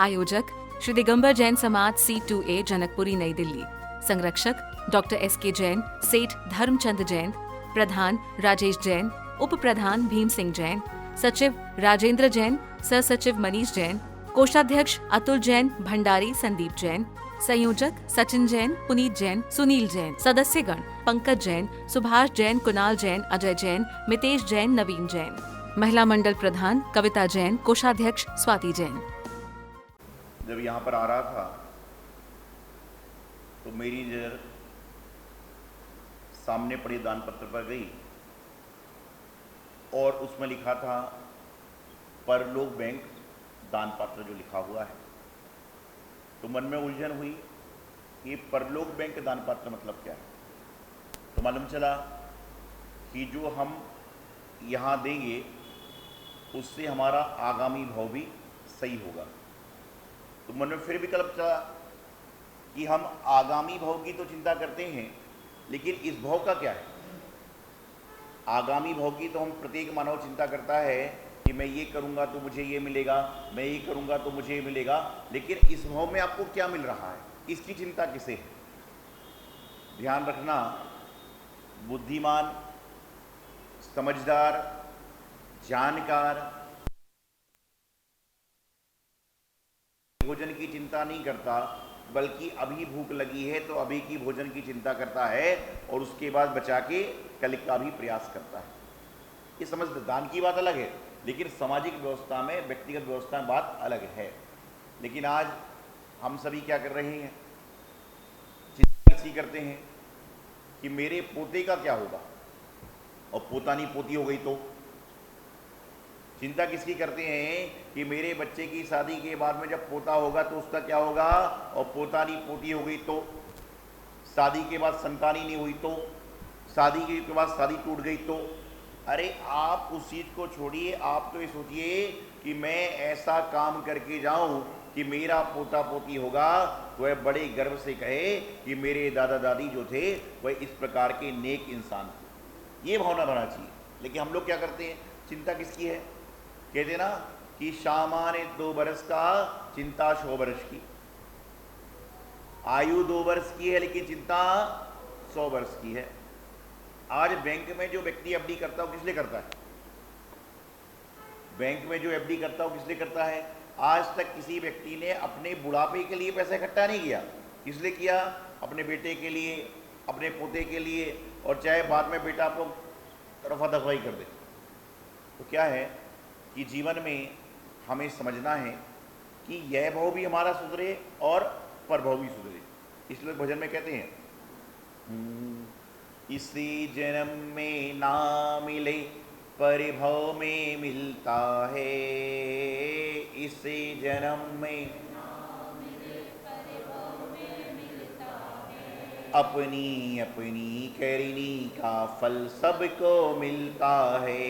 आयोजक श्री दिगंबर जैन समाज C2A जनकपुरी नई दिल्ली। संरक्षक डॉक्टर SK जैन, सेठ धर्मचंद जैन, प्रधान राजेश जैन, उप प्रधान भीम सिंह जैन, सचिव राजेंद्र जैन, सह सचिव मनीष जैन, कोषाध्यक्ष अतुल जैन, भंडारी संदीप जैन, संयोजक सचिन जैन, पुनीत जैन, सुनील जैन, सदस्यगण पंकज जैन, सुभाष जैन, कुणाल जैन, अजय जैन, मितेश जैन, नवीन जैन। महिला मंडल प्रधान कविता जैन, कोषाध्यक्ष स्वाति जैन। जब यहाँ पर आ रहा था तो मेरी नज़र सामने पड़े दान पत्र पर गई और उसमें लिखा था परलोक बैंक दान पत्र जो लिखा हुआ है। तो मन में उलझन हुई कि परलोक बैंक दान पत्र मतलब क्या है। तो मालूम चला कि जो हम यहाँ देंगे उससे हमारा आगामी भाव भी सही होगा। तो मन में फिर विकल्प चला कि हम आगामी भाव की तो चिंता करते हैं, लेकिन इस भाव का क्या है। आगामी भाव की तो हम प्रत्येक मानव चिंता करता है कि मैं ये करूँगा तो मुझे ये मिलेगा, मैं ये करूँगा तो मुझे ये मिलेगा, लेकिन इस भाव में आपको क्या मिल रहा है, इसकी चिंता किसे है। ध्यान रखना, बुद्धिमान, समझदार, जानकार भोजन की चिंता नहीं करता, बल्कि अभी भूख लगी है तो अभी की भोजन की चिंता करता है और उसके बाद बचा के कल का भी प्रयास करता है। ये समझ, दान की बात अलग है, लेकिन सामाजिक व्यवस्था में, व्यक्तिगत व्यवस्था में बात अलग है। लेकिन आज हम सभी क्या कर रहे हैं, चिंता इसी करते हैं कि मेरे पोते का क्या होगा, और पोता नहीं पोती हो गई तो। चिंता किसकी करते हैं कि मेरे बच्चे की शादी के बाद में जब पोता होगा तो उसका क्या होगा, और पोता नहीं पोती हो गई तो, शादी के बाद संतान ही नहीं हुई तो, शादी के बाद शादी टूट गई तो। अरे आप उस चीज़ को छोड़िए, आप तो ये सोचिए कि मैं ऐसा काम करके जाऊं कि मेरा पोता पोती होगा तो वह बड़े गर्व से कहे कि मेरे दादा दादी जो थे वह इस प्रकार के नेक इंसान थे। ये भावना बनना चाहिए। लेकिन हम लोग क्या करते हैं, चिंता किसकी है, कहते ना कि सामान्य 2 बरस का, चिंता 100 बरस की। आयु 2 वर्ष की है लेकिन चिंता 100 वर्ष की है। आज बैंक में जो व्यक्ति एफडी करता हो किस लिए करता है, बैंक में जो एफडी करता हो किस लिए करता है। आज तक किसी व्यक्ति ने अपने बुढ़ापे के लिए पैसा इकट्ठा नहीं किया। किस लिए किया, अपने बेटे के लिए, अपने पोते के लिए, और चाहे बाद में बेटा आपको तरफा दफाई कर दे। तो क्या है कि जीवन में हमें समझना है कि यह भाव भी हमारा सुधरे और परभाव भी सुधरे। इसलिए भजन में कहते हैं इसी जन्म में ना मिले परिभव में मिलता है, इसी जन्म में अपनी अपनी करनी का फल सबको मिलता है,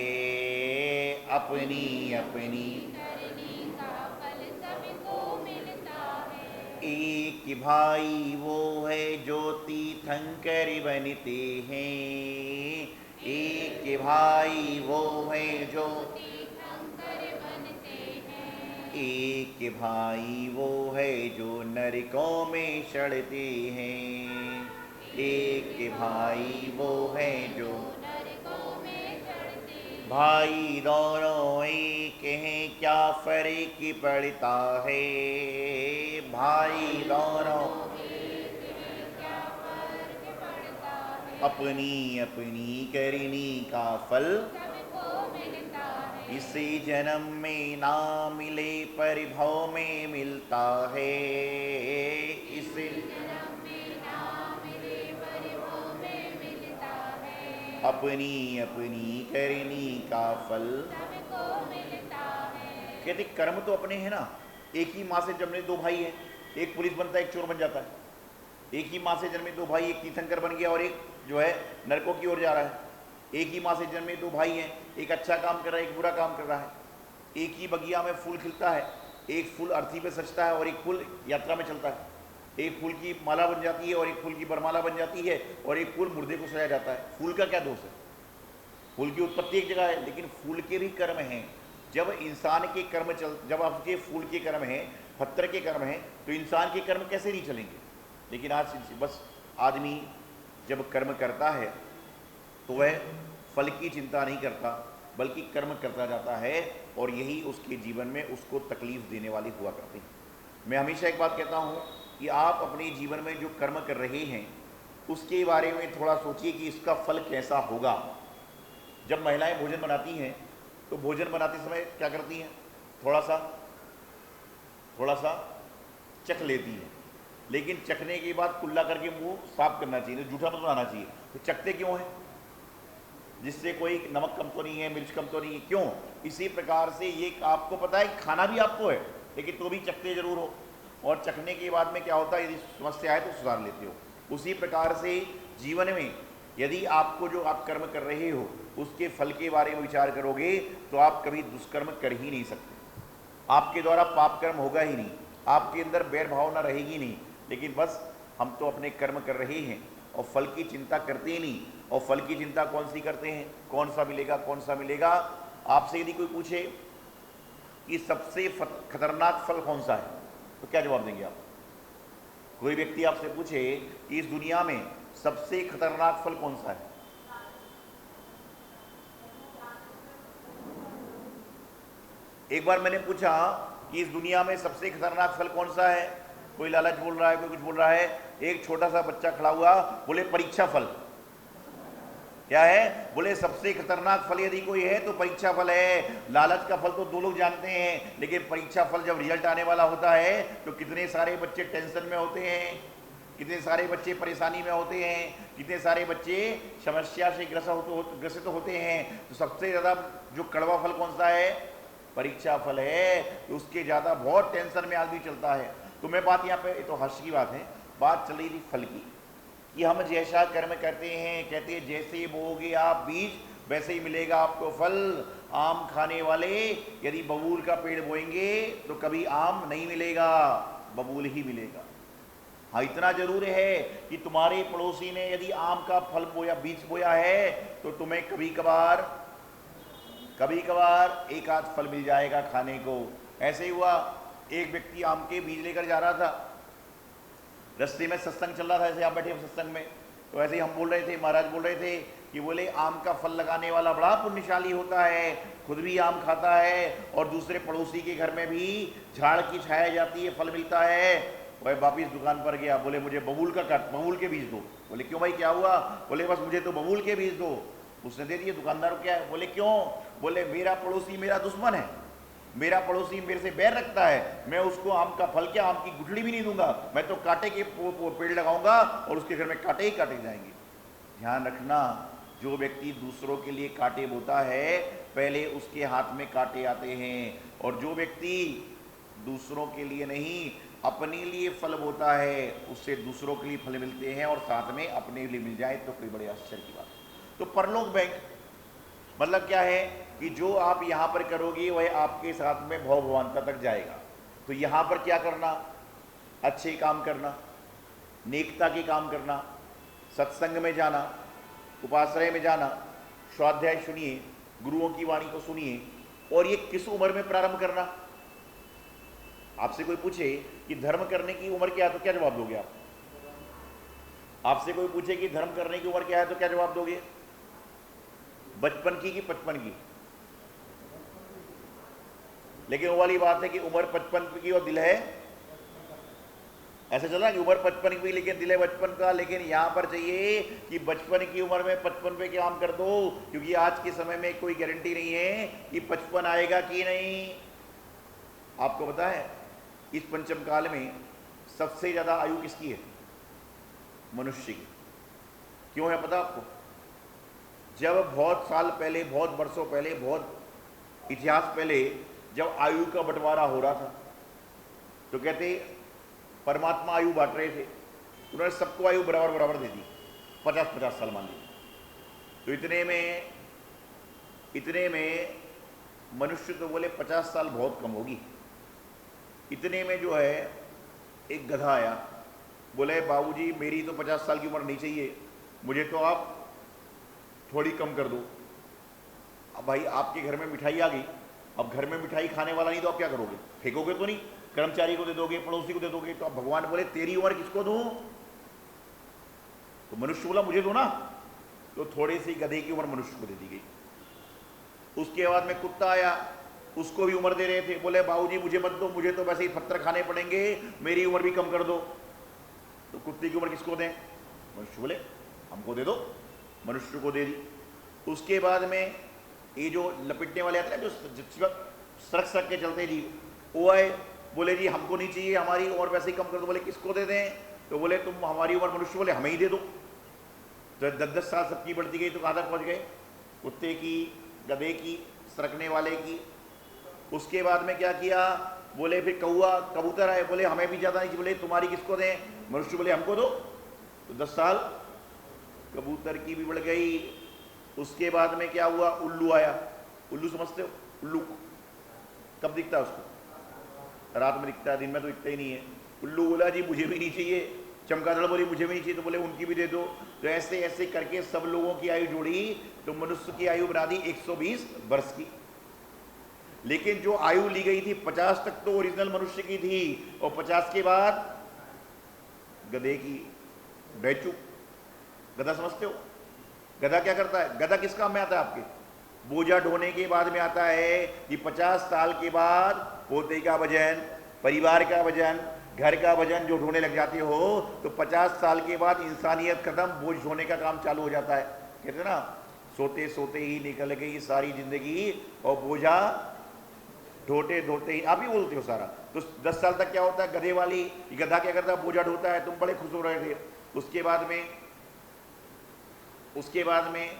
अपनी अपनी करनी का फल सबको मिलता है। एक भाई वो है जो तीर्थंकर बनते हैं, एक भाई वो है जो तीर्थंकर बनते हैं, एक भाई वो है जो नरकों में सड़ते हैं, एक भाई वो है जो नरकों में सड़ते हैं। भाई दोनों एक हैं क्या फर्क पड़ता है, भाई दोनों क्या फर्क पड़ता है। अपनी अपनी करनी का फल सबको मिलता है, इसी जन्म में ना मिले परिभव में मिलता है, इसी अपनी अपनी करनी का फल सबको मिलता है। कहते कर्म तो अपने हैं ना। एक ही माँ से जन्मे 2 भाई हैं, एक पुलिस बनता है एक चोर बन जाता है। एक ही माँ से जन्मे 2 भाई, एक तीर्थंकर बन गया और एक जो है नरकों की ओर जा रहा है। एक ही माँ से जन्मे 2 भाई हैं, एक अच्छा काम कर रहा है एक बुरा काम कर रहा है। एक ही बगिया में फूल खिलता है, एक फूल अर्थी पे सजता है और एक फूल यात्रा में चलता है। एक फूल की माला बन जाती है और एक फूल की बरमाला बन जाती है और एक फूल मुर्दे को सजाया जाता है। फूल का क्या दोष है, फूल की उत्पत्ति एक जगह है, लेकिन फूल के भी कर्म हैं। जब इंसान के कर्म जब आपके फूल के कर्म हैं पत्थर के कर्म हैं, तो इंसान के कर्म कैसे नहीं चलेंगे। लेकिन आज बस आदमी जब कर्म करता है तो वह फल की चिंता नहीं करता, बल्कि कर्म करता जाता है, और यही उसके जीवन में उसको तकलीफ देने वाली हुआ करती है। मैं हमेशा एक बात कहता हूँ कि आप अपने जीवन में जो कर्म कर रहे हैं उसके बारे में थोड़ा सोचिए कि इसका फल कैसा होगा। जब महिलाएं भोजन बनाती हैं तो भोजन बनाते समय क्या करती हैं, थोड़ा सा चख लेती हैं, लेकिन चखने के बाद कुल्ला करके मुंह साफ करना चाहिए, जूठा मत बनाना चाहिए। तो चखते क्यों हैं, जिससे कोई नमक कम तो नहीं है, मिर्च कम तो नहीं है, क्यों। इसी प्रकार से ये आपको पता है खाना भी आपको है, लेकिन तो भी चखते जरूर हो, और चखने के बाद में क्या होता है, यदि समस्या है तो सुधार लेते हो। उसी प्रकार से जीवन में यदि आपको जो आप कर्म कर रहे हो उसके फल के बारे में विचार करोगे तो आप कभी दुष्कर्म कर ही नहीं सकते, आपके द्वारा पाप कर्म होगा ही नहीं, आपके अंदर बैर भावना रहेगी नहीं। लेकिन बस हम तो अपने कर्म कर रहे हैं और फल की चिंता करते ही नहीं। और फल की चिंता कौन सी करते हैं, कौन सा मिलेगा कौन सा मिलेगा। आपसे यदि कोई पूछे कि सबसे खतरनाक फल कौन सा है तो क्या जवाब देंगे आप। कोई व्यक्ति आपसे पूछे कि इस दुनिया में सबसे खतरनाक फल कौन सा है, एक बार मैंने पूछा कि इस दुनिया में सबसे खतरनाक फल कौन सा है, कोई लालच बोल रहा है, कोई कुछ बोल रहा है। एक छोटा सा बच्चा खड़ा हुआ, बोले परीक्षा फल। क्या है, बोले सबसे खतरनाक फल यदि कोई है तो परीक्षा फल है। लालच का फल तो दो लोग जानते हैं, लेकिन परीक्षा फल जब रिजल्ट आने वाला होता है तो कितने सारे बच्चे टेंशन में होते हैं, कितने सारे बच्चे परेशानी में होते हैं, कितने सारे बच्चे समस्या से ग्रसित होते हैं। तो सबसे ज़्यादा जो कड़वा फल कौन सा है, परीक्षा फल है। तो उसके ज़्यादा बहुत टेंशन में आदमी चलता है। तो मैं बात यहाँ पे, तो हर्ष की बात है, बात चल रही थी फल की, कि हम जैसा कर्म करते हैं, कहते हैं जैसे बोओगे आप बीज वैसे ही मिलेगा आपको फल। आम खाने वाले यदि बबूल का पेड़ बोएंगे तो कभी आम नहीं मिलेगा, बबूल ही मिलेगा। हाँ, इतना जरूर है कि तुम्हारे पड़ोसी ने यदि आम का फल बोया, बीज बोया है, तो तुम्हें कभी कभार एक आध फल मिल जाएगा खाने को। ऐसे ही हुआ, एक व्यक्ति आम के बीज लेकर जा रहा था, रस्ते में सत्संग चल रहा था, ऐसे आप बैठे सत्संग में, तो ऐसे ही हम बोल रहे थे, महाराज बोल रहे थे कि बोले आम का फल लगाने वाला बड़ा पुण्यशाली होता है, खुद भी आम खाता है और दूसरे पड़ोसी के घर में भी झाड़ की छाया जाती है, फल मिलता है। वह वापिस दुकान पर गया, बोले मुझे बबूल के बीज दो। बोले क्यों भाई, क्या हुआ। बोले बस मुझे तो बबूल के बीज दो। उसने दे दिए। दुकानदार क्या है, बोले क्यों। बोले मेरा पड़ोसी मेरा दुश्मन है, मेरा पड़ोसी मेरे से बैर रखता है, मैं उसको आम का फल क्या, आम की गुठली भी नहीं दूंगा, मैं तो कांटे के पेड़ लगाऊंगा और उसके घर में कांटे ही काटे जाएंगे। ध्यान रखना, जो व्यक्ति दूसरों के लिए कांटे बोता है पहले उसके हाथ में कांटे आते हैं, और जो व्यक्ति दूसरों के लिए नहीं अपने लिए फल बोता है उससे दूसरों के लिए फल मिलते हैं, और साथ में अपने लिए मिल जाए तो कोई बड़े आश्चर्य की बात। तो परलोक बैंक मतलब क्या है कि जो आप यहाँ पर करोगे वह आपके साथ में भव भवान्ता तक जाएगा। तो यहाँ पर क्या करना, अच्छे काम करना, नेकता के काम करना, सत्संग में जाना, उपाश्रय में जाना, स्वाध्याय सुनिए, गुरुओं की वाणी को सुनिए। और ये किस उम्र में प्रारंभ करना। आपसे कोई पूछे कि धर्म करने की उम्र क्या है तो क्या जवाब दोगे आप। आपसे कोई पूछे कि धर्म करने की उम्र क्या है तो क्या जवाब दोगे, बचपन की कि 55 की। लेकिन वो वाली बात है कि उम्र 55 की और दिल है, ऐसा चला कि उम्र 55 की लेकिन दिल है बचपन का। लेकिन यहां पर चाहिए कि बचपन की उम्र में 55 पे काम कर दो, क्योंकि आज के समय में कोई गारंटी नहीं है कि 55 आएगा कि नहीं। आपको पता है इस पंचम काल में सबसे ज्यादा आयु किसकी है, मनुष्य की। क्यों है पता आपको। जब बहुत साल पहले, बहुत वर्षों पहले, बहुत इतिहास पहले जब आयु का बंटवारा हो रहा था तो कहते परमात्मा आयु बांट रहे थे, उन्होंने सबको आयु बराबर बराबर दे दी, 50-50 साल मान ली। तो इतने में मनुष्य तो बोले 50 साल बहुत कम होगी। इतने में जो है एक गधा आया, बोले बाबूजी मेरी तो 50 साल की उम्र नहीं चाहिए, मुझे तो आप थोड़ी कम कर दो। अब भाई आपके घर में मिठाई आ गई, अब घर में मिठाई खाने वाला नहीं तो आप क्या करोगे, फेंकोगे तो नहीं, कर्मचारी को दे दोगे, पड़ोसी को दे दोगे। तो अब भगवान बोले तेरी उम्र किसको दूं? तो मनुष्य बोला मुझे दो ना। तो थोड़ी सी गधे की उम्र मनुष्य को दे दी गई। उसके बाद में कुत्ता आया, उसको भी उम्र दे रहे थे। बोले बाबूजी मुझे मत दो, मुझे तो वैसे ही पत्थर खाने पड़ेंगे, मेरी उम्र भी कम कर दो। तो कुत्ते की उम्र किसको दें? मनुष्य बोले हमको दे दो, मनुष्य को दे दी। उसके बाद में ये जो लपेटने वाले आते हैं, जो सड़क सड़क के चलते जी, वो आए, बोले जी हमको नहीं चाहिए, हमारी उम्र वैसे ही कम कर दो। बोले किसको दे दें? तो बोले तुम हमारी उम्र, मनुष्य बोले हमें ही दे दो। तो 10-10 साल सबकी बढ़ती गई तो कहाँ तक पहुँच गए? कुत्ते की, गधे की, सरकने वाले की। उसके बाद में क्या किया? बोले फिर कौआ, कबूतर आए, बोले हमें भी ज़्यादा नहीं, बोले तुम्हारी किसको दें? मनुष्य बोले हमको दो। तो 10 साल कबूतर की भी बढ़ गई। उसके बाद में क्या हुआ? उल्लू आया। उल्लू समझते हो? उल्लू कब दिखता है? उसको रात में दिखता है, दिन में तो दिखता ही नहीं है। उल्लू बोला जी मुझे भी नहीं चाहिए। चमगादड़ बोली मुझे भी नहीं चाहिए। तो बोले उनकी भी दे दो। तो ऐसे ऐसे करके सब लोगों की आयु जोड़ी तो मनुष्य की आयु बना दी 120 वर्ष की। लेकिन जो आयु ली गई थी 50 तक तो ओरिजिनल मनुष्य की थी, और 50 के बाद गधे की। बैचू, गधा समझते हो? गधा क्या करता है? गधा किस काम में आता है आपके? बोझा ढोने के बाद में आता है कि 50 साल के बाद पोते का वजन, परिवार का वजन, घर का वजन जो ढोने लग जाते हो, तो 50 साल के बाद इंसानियत खत्म, बोझ ढोने का काम चालू हो जाता है। कहते ना सोते सोते ही निकल गई सारी जिंदगी, और बोझा ढोते ढोते ही, आप ही बोलते हो सारा। तो 10 साल तक क्या होता है? गधे वाली, गधा क्या करता है? बोझा ढोता है। तुम बड़े खुश हो रहे थे। उसके बाद में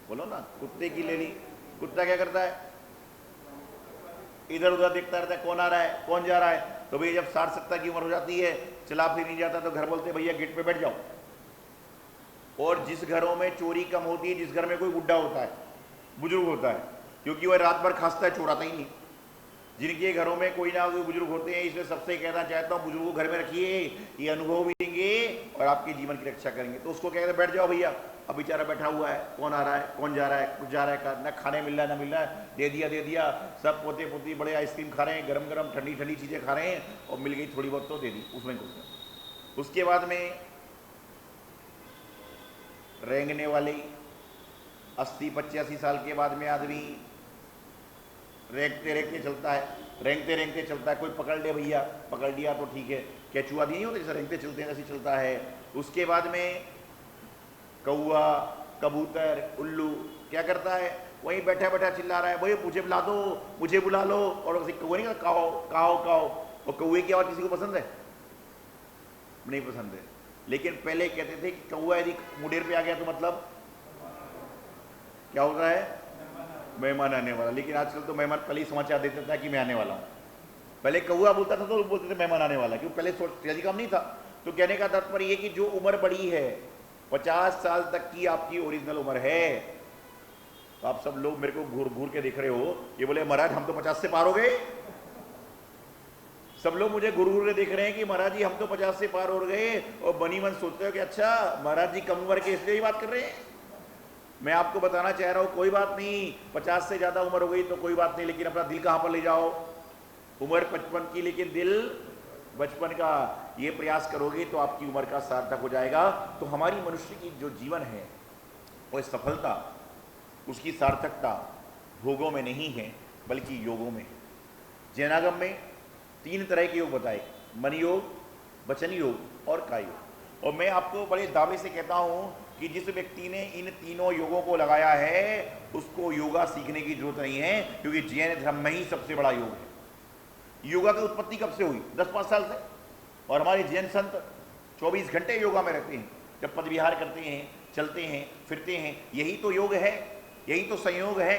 बोलो ना, कुत्ते की ले ली। कुत्ता क्या करता है? इधर उधर देखता रहता है, कौन आ रहा है, कौन जा रहा है। तो भाई जब 60-70 की उम्र हो जाती है, चला फिर नहीं जाता, तो घर बोलते भैया गेट पे बैठ जाओ। और जिस घरों में चोरी कम होती है, जिस घर में कोई बुढ़ा होता है, बुजुर्ग होता है, क्योंकि वह रात भर खांसता है, चोराता ही नहीं। जिनके घरों में कोई ना कोई बुजुर्ग होते हैं, इसलिए सबसे कहना चाहता हूँ बुजुर्गों को घर में रखिए, ये अनुभव भी देंगे और आपके जीवन की रक्षा करेंगे। तो उसको कहते हैं बैठ जाओ भैया, अब बेचारा बैठा हुआ है, कौन आ रहा है, कौन जा रहा है, कुछ जा रहा है, ना खाने मिल रहा है ना मिल रहा है, दे दिया। सब पोते पोती बड़े आइसक्रीम खा रहे हैं, गरम गरम ठंडी ठंडी चीज़ें खा रहे हैं, और मिल गई थोड़ी बहुत तो दे दी, उसमें कुछ। उसके बाद में रेंगने वाले 80-85 साल के बाद में आदमी रेंगते रेंगते चलता है, रेंगते रेंगते चलता है। कोई पकड़ ले भैया, पकड़ लिया तो ठीक है, केचुआ नहीं होते जैसे रेंगते चलते हैं, ऐसे चलता है। उसके बाद में कौआ, कबूतर, उल्लू क्या करता है? वहीं बैठा बैठा चिल्ला रहा है, भाई मुझे बुला दो, मुझे बुला लो। और कौआ नहीं काओ काओ काओ। और कौए की आवाज़ किसी को पसंद है? नहीं पसंद है। लेकिन पहले कहते थे कि कौआ यदि मुंडेर पे आ गया तो मतलब क्या होता है? मेहमान आने वाला। लेकिन आजकल तो मेहमान पहले ही समाचार देता था कि मैं आने वाला हूँ। पहले कौआ बोलता था तो बोलते थे मेहमान आने वाला, क्योंकि पहले जल्दी काम नहीं था। तो कहने का तात्पर्य ये कि जो उम्र बड़ी है, 50 साल तक की आपकी ओरिजिनल उम्र है। तो आप सब लोग मेरे को घूर घूर के देख रहे हो, ये बोले महाराज हम तो 50 से पार हो गए। सब लोग मुझे घूर घूर के देख रहे हैं कि महाराज जी हम तो 50 से पार हो गए, और बनी मन सोचते हो कि अच्छा महाराज जी कम उम्र के इसलिए ही बात कर रहे हैं। मैं आपको बताना चाह रहा हूँ कोई बात नहीं, 50 से ज़्यादा उम्र हो गई तो कोई बात नहीं, लेकिन अपना दिल कहाँ पर ले जाओ? उम्र 55 की, लेकिन दिल बचपन का। ये प्रयास करोगे तो आपकी उम्र का सार्थक हो जाएगा। तो हमारी मनुष्य की जो जीवन है, वो सफलता, उसकी सार्थकता भोगों में नहीं है बल्कि योगों में है। जैनागम में 3 तरह के योग बताए, मन योग, वचन योग और काय योग। और मैं आपको बड़े दावे से कहता हूँ कि जिस व्यक्ति ने इन तीनों योगों को लगाया है, उसको योगा सीखने की जरूरत नहीं है, क्योंकि जैन धर्म में ही सबसे बड़ा योग है। योगा की उत्पत्ति कब से हुई? 10-5 साल से। और हमारे जैन संत 24 घंटे योगा में रहते हैं, जब पद विहार करते हैं, चलते हैं, फिरते हैं। यही तो योग है, यही तो संयोग है।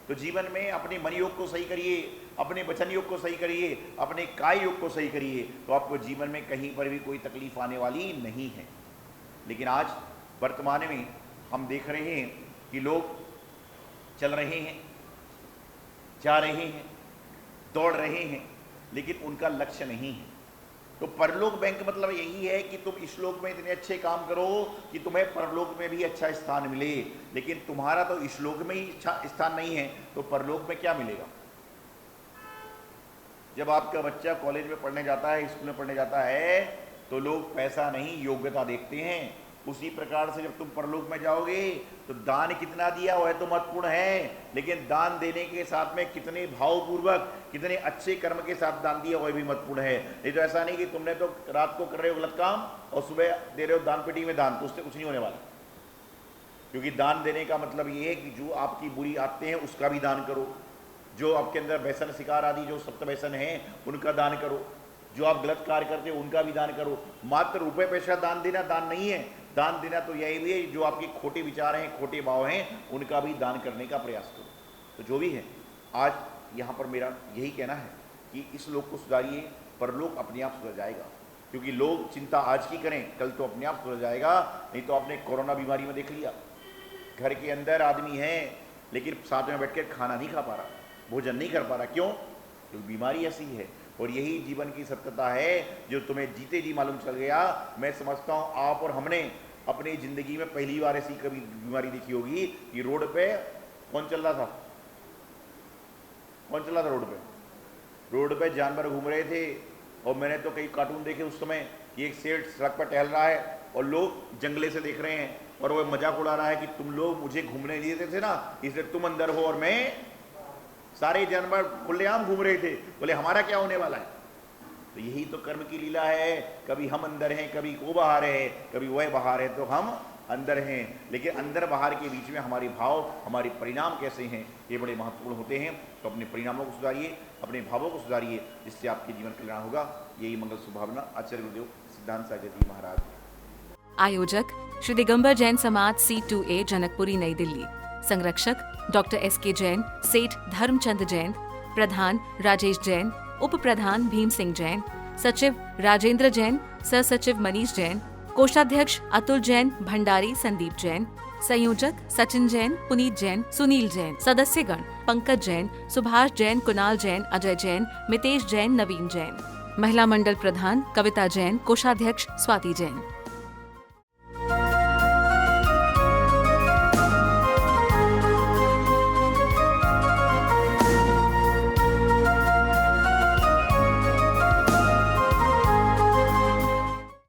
तो जीवन में अपने मन योग को सही करिए, अपने वचन योग को सही करिए, अपने काय योग को सही करिए, तो आपको जीवन में कहीं पर भी कोई तकलीफ आने वाली नहीं है। लेकिन आज वर्तमान में हम देख रहे हैं कि लोग चल रहे हैं, जा रहे हैं, दौड़ रहे हैं, लेकिन उनका लक्ष्य नहीं है। तो परलोक बैंक मतलब यही है कि तुम इस लोक में इतने अच्छे काम करो कि तुम्हें परलोक में भी अच्छा स्थान मिले। लेकिन तुम्हारा तो इस लोक में ही अच्छा स्थान नहीं है, तो परलोक में क्या मिलेगा? जब आपका बच्चा कॉलेज में पढ़ने जाता है, स्कूल में पढ़ने जाता है, तो लोग पैसा नहीं योग्यता देखते हैं। उसी प्रकार से जब तुम परलोक में जाओगे तो दान कितना दिया वह तो महत्वपूर्ण है, लेकिन दान देने के साथ में कितने भावपूर्वक, कितने अच्छे कर्म के साथ दान दिया वह भी महत्वपूर्ण है। नहीं तो ऐसा नहीं कि तुमने तो रात को कर रहे हो गलत काम और सुबह दे रहे हो दान पेटी में दान, तो उससे कुछ नहीं होने वाला। क्योंकि दान देने का मतलब ये है कि जो आपकी बुरी आदतें हैं उसका भी दान करो, जो आपके अंदर व्यसन शिकार आदि जो सप्त व्यसन हैं उनका दान करो, जो आप गलत कार्य करते हो उनका भी दान करो। मात्र रुपए पैसा दान देना दान नहीं है। दान देना तो यही भी है जो आपके खोटे विचार हैं, खोटे भाव हैं, उनका भी दान करने का प्रयास करो। तो जो भी है, आज यहाँ पर मेरा यही कहना है कि इस लोक को सुधारिए, परलोक अपने आप सुधर जाएगा। क्योंकि लोग चिंता आज की करें, कल तो अपने आप सुधर जाएगा। नहीं तो आपने कोरोना बीमारी में देख लिया, घर के अंदर आदमी है लेकिन साथ में बैठ कर खाना नहीं खा पा रहा, भोजन नहीं कर पा रहा। क्यों? क्योंकि बीमारी ऐसी है। और यही जीवन की सत्यता है जो तुम्हें जीते जी मालूम चल गया। मैं समझता हूँ आप और हमने अपनी ज़िंदगी में पहली बार ऐसी कभी बीमारी देखी होगी कि रोड पे कौन चल रहा था? कौन चल रहा था रोड पे? रोड पे जानवर घूम रहे थे। और मैंने तो कई कार्टून देखे उस समय कि एक सेठ सड़क पर टहल रहा है और लोग जंगले से देख रहे हैं और वह मजाक उड़ा रहा है कि तुम लोग मुझे घूमने नहीं देते थे ना, इसलिए तुम अंदर हो और मैं। सारे जानवर खुलेआम घूम रहे थे, बोले हमारा क्या होने वाला है? तो यही तो कर्म की लीला है। कभी हम अंदर हैं, कभी वो बाहर है, कभी वह बाहर है, तो हम अंदर हैं। लेकिन अंदर बाहर के बीच में हमारे भाव, हमारे परिणाम कैसे हैं, ये बड़े महत्वपूर्ण होते हैं। तो अपने परिणामों को सुधारिए, अपने भावों को सुधारिए, जिससे आपके जीवन कल्याण होगा। यही मंगल सुभावना आचार्य गुरुदेव सिद्धांत सागर जी महाराज। आयोजक श्री दिगंबर जैन समाज C2A जनकपुरी नई दिल्ली। संरक्षक डॉक्टर SK जैन, सेठ धर्मचंद जैन। प्रधान राजेश जैन, उप प्रधान भीम सिंह जैन। सचिव राजेंद्र जैन, सह सचिव मनीष जैन। कोषाध्यक्ष अतुल जैन, भंडारी संदीप जैन। संयोजक सचिन जैन, पुनीत जैन, सुनील जैन। सदस्यगण पंकज जैन, सुभाष जैन, कुणाल जैन, अजय जैन, मितेश जैन, नवीन जैन। महिला मंडल प्रधान कविता जैन, कोषाध्यक्ष स्वाति जैन।